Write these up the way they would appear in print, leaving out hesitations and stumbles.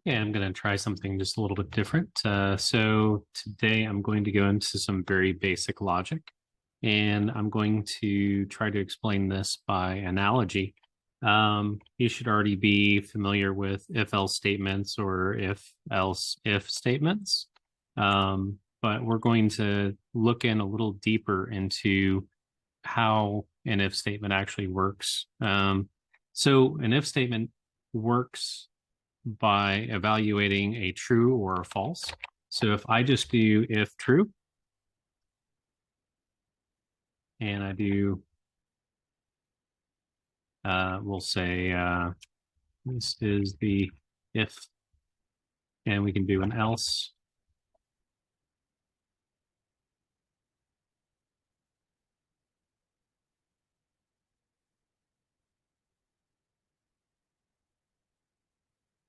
Okay, I'm going to try something just a little bit different. So today I'm going to go into some very basic logic, and I'm going to try to explain this by analogy. You should already be familiar with if-else statements or if-else-if statements, but we're going to look in a little deeper into how an if statement actually works. So an if statement works by evaluating a true or a false. So if I just do if true, and I do, we'll say this is the if, and we can do an else.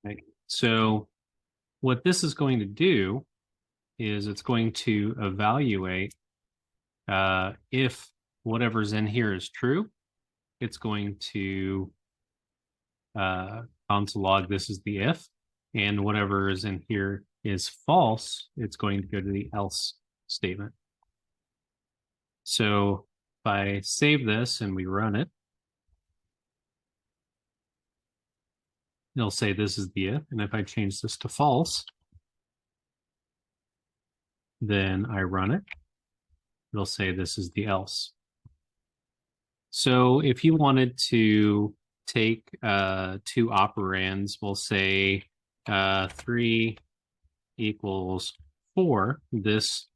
Right. So what this is going to do is it's going to evaluate if whatever's in here is true, it's going to console log this is the if, and whatever is in here is false, it's going to go to the else statement. So if I save this and we run it, it'll say this is the if, and if I change this to false, then I run it, it'll say this is the else. So if you wanted to take two operands, we'll say 3 equals 4, this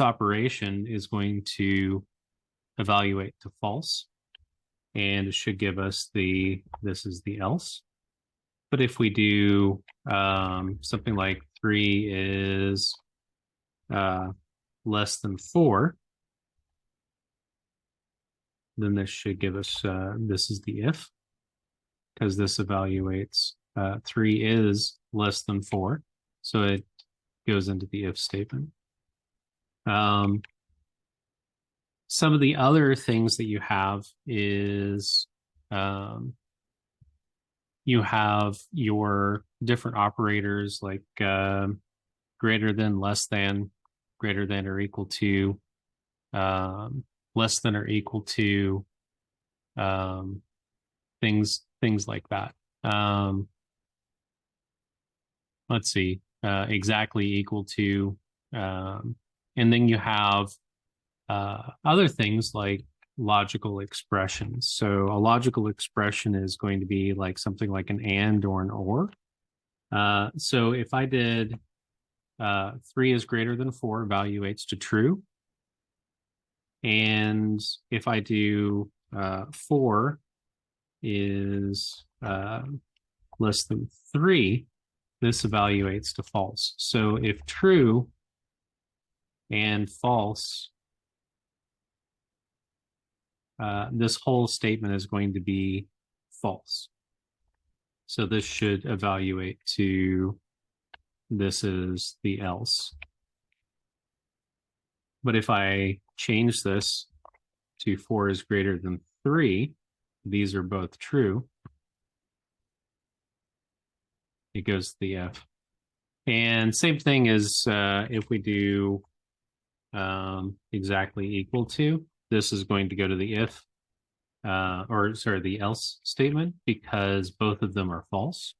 operation is going to evaluate to false, and it should give us this is the else. But if we do something like 3 is less than 4, then this should give us this is the if, because this evaluates 3 is less than 4, so it goes into the if statement. Some of the other things that you have is you have your different operators like greater than, less than, greater than or equal to, less than or equal to, things like that. Let's see, exactly equal to, and then you have other things like logical expressions. So a logical expression is going to be like something like an and or an or. So if I did 3 is greater than 4 evaluates to true, and if I do 4 is less than 3, this evaluates to false. So if true and false, this whole statement is going to be false. So this should evaluate to this is the else. But if I change this to 4 is greater than 3, these are both true, it goes to the if. And same thing as if we do exactly equal to, this is going to go to the if, the else statement, because both of them are false.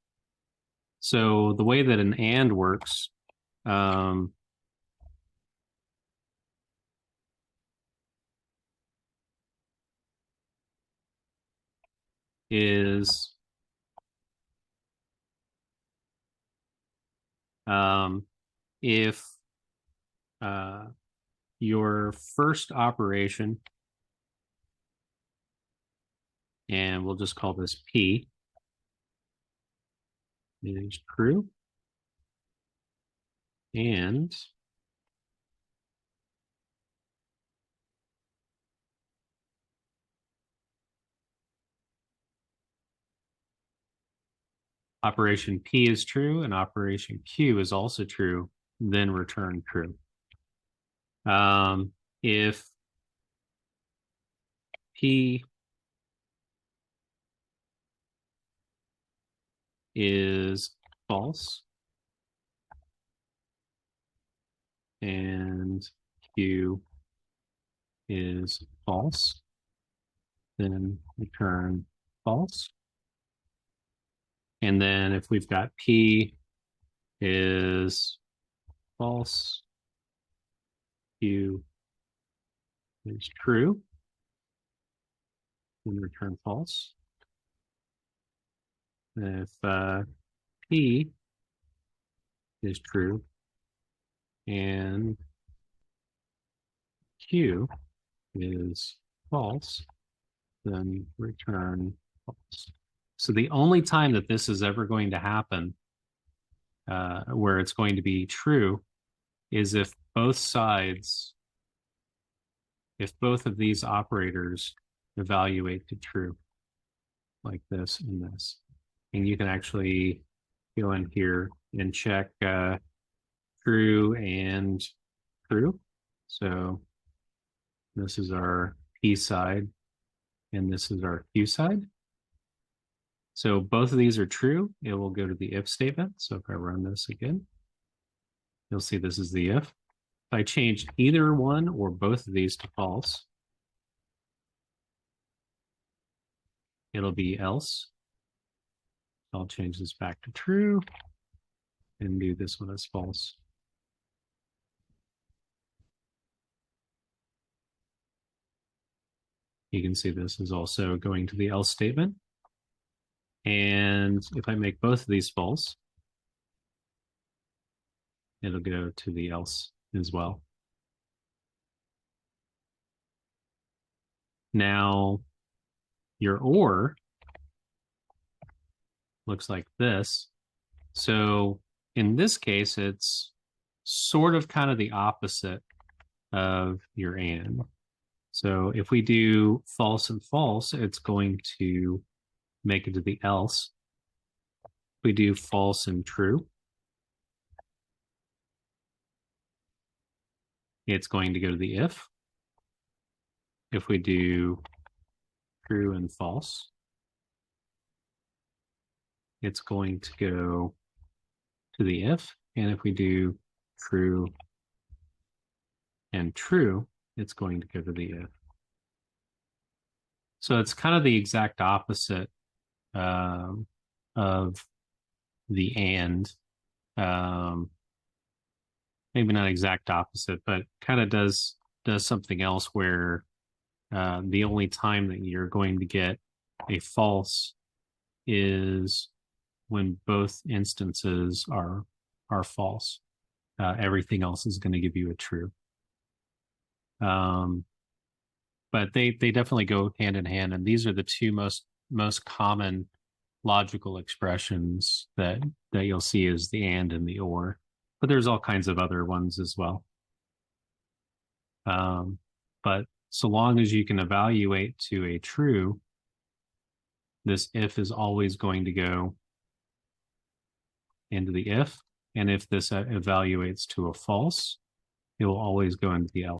So the way that an and works, is if your first operation, and we'll just call this P, is true, and operation P is true and operation Q is also true, then return true. If P is false and Q is false, then return false. And then if we've got P is false, Q is true, then return false. And if P is true and Q is false, then return false. So the only time that this is ever going to happen, where it's going to be true, is if both of these operators evaluate to true, like this and this. And you can actually go in here and check true and true. So this is our P side, and this is our Q side. So both of these are true. It will go to the if statement. So if I run this again, you'll see this is the if. If I change either one or both of these to false, it'll be else. I'll change this back to true and do this one as false. You can see this is also going to the else statement. And if I make both of these false, it'll go to the else as well. Now, your or looks like this. So in this case, it's sort of kind of the opposite of your and. So if we do false and false, it's going to make it to the else. If we do false and true, it's going to go to the if. If we do true and false, it's going to go to the if. And if we do true and true, it's going to go to the if. So it's kind of the exact opposite of the and. Maybe not exact opposite, but kind of does something else where the only time that you're going to get a false is when both instances are false. Everything else is going to give you a true. But they definitely go hand in hand, and these are the two most common logical expressions that you'll see is the and the or. But there's all kinds of other ones as well. But so long as you can evaluate to a true, this if is always going to go into the if. And if this evaluates to a false, it will always go into the else.